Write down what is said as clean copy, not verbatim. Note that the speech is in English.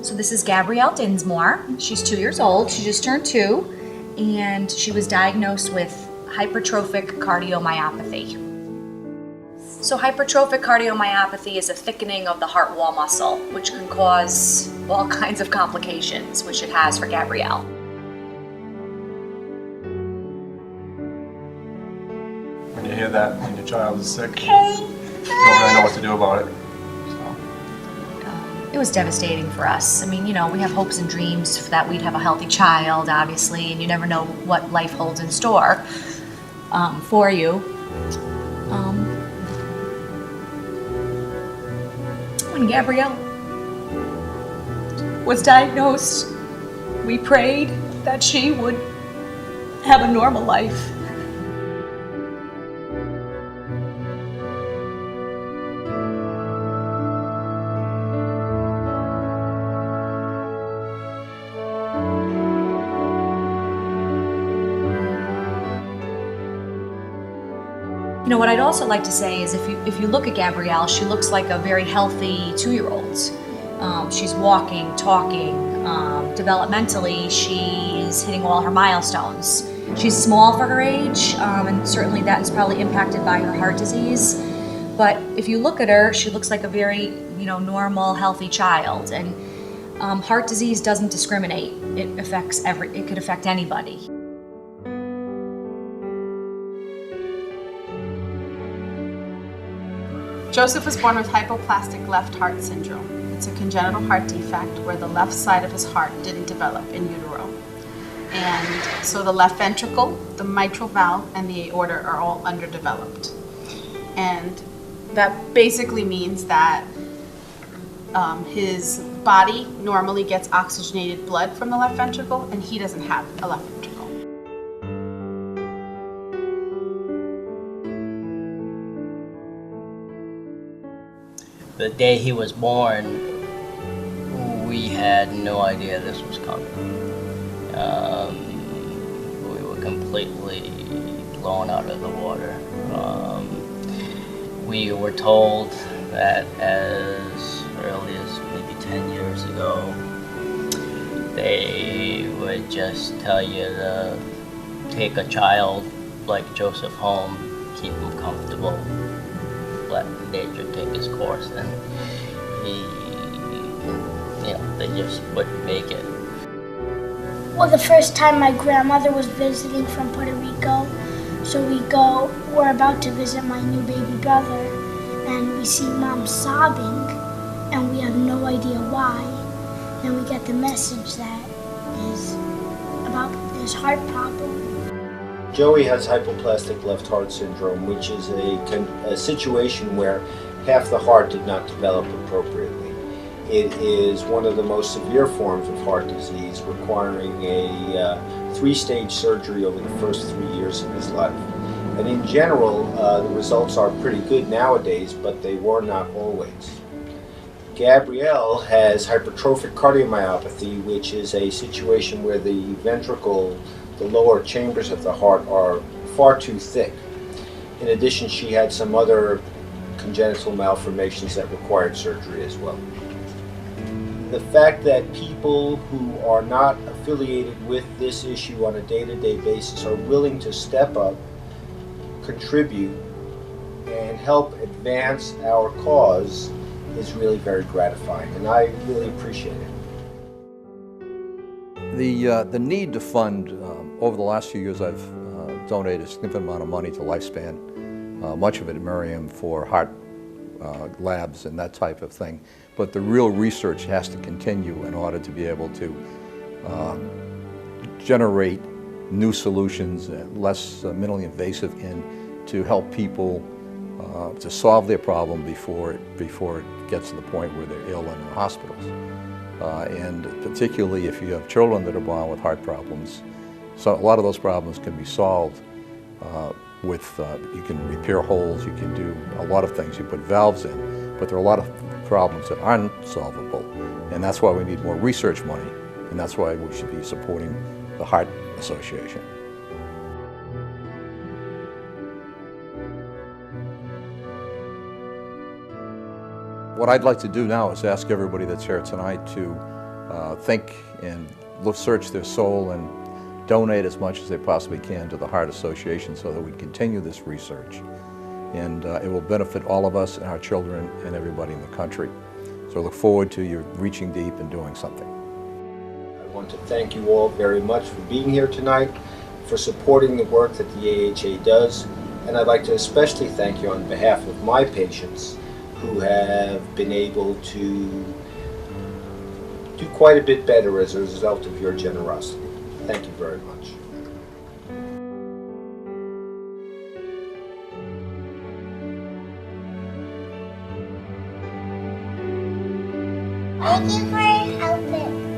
So this is Gabrielle Dinsmore. She's 2 years old. She just turned 2, and she was diagnosed with hypertrophic cardiomyopathy. So hypertrophic cardiomyopathy is a thickening of the heart wall muscle, which can cause all kinds of complications, which it has for Gabrielle. When you hear that when your child is sick, you don't really know what to do about it. It was devastating for us. I mean, we have hopes and dreams that we'd have a healthy child, obviously, and you never know what life holds in store for you. When Gabrielle was diagnosed, we prayed that she would have a normal life. What I'd also like to say is if you look at Gabrielle, she looks like a very healthy 2-year-old. She's walking, talking, developmentally she's hitting all her milestones. She's small for her age, and certainly that is probably impacted by her heart disease. But if you look at her, she looks like a very, normal, healthy child. And heart disease doesn't discriminate. It could affect anybody. Joseph was born with hypoplastic left heart syndrome. It's a congenital heart defect where the left side of his heart didn't develop in utero. And so the left ventricle, the mitral valve, and the aorta are all underdeveloped. And that basically means that his body normally gets oxygenated blood from the left ventricle, and he doesn't have a left ventricle. The day he was born, we had no idea this was coming. We were completely blown out of the water. We were told that as early as maybe 10 years ago, they would just tell you to take a child like Joseph home, keep him comfortable, let nature take its course, and they just wouldn't make it. Well, the first time my grandmother was visiting from Puerto Rico, so we're about to visit my new baby brother, and we see Mom sobbing, and we have no idea why. Then we get the message that is about his heart problem. Joey has hypoplastic left heart syndrome, which is a situation where half the heart did not develop appropriately. It is one of the most severe forms of heart disease, requiring a 3-stage surgery over the first 3 years of his life. And in general, the results are pretty good nowadays, but they were not always. Gabrielle has hypertrophic cardiomyopathy, which is a situation where the ventricle, the lower chambers of the heart, are far too thick. In addition, she had some other congenital malformations that required surgery as well. The fact that people who are not affiliated with this issue on a day-to-day basis are willing to step up, contribute, and help advance our cause is really very gratifying, and I really appreciate it. The need to fund, over the last few years I've donated a significant amount of money to Lifespan, much of it at Miriam for heart labs and that type of thing. But the real research has to continue in order to be able to generate new solutions, less minimally invasive, and to help people to solve their problem before it gets to the point where they're ill and in hospitals. And particularly if you have children that are born with heart problems, so a lot of those problems can be solved you can repair holes, you can do a lot of things, you put valves in, but there are a lot of problems that aren't solvable, and that's why we need more research money, and that's why we should be supporting the Heart Association. What I'd like to do now is ask everybody that's here tonight to think and search their soul and donate as much as they possibly can to the Heart Association so that we continue this research. And it will benefit all of us and our children and everybody in the country. So I look forward to you reaching deep and doing something. I want to thank you all very much for being here tonight, for supporting the work that the AHA does, and I'd like to especially thank you on behalf of my patients who have been able to do quite a bit better as a result of your generosity. Thank you very much. Thank you for helping.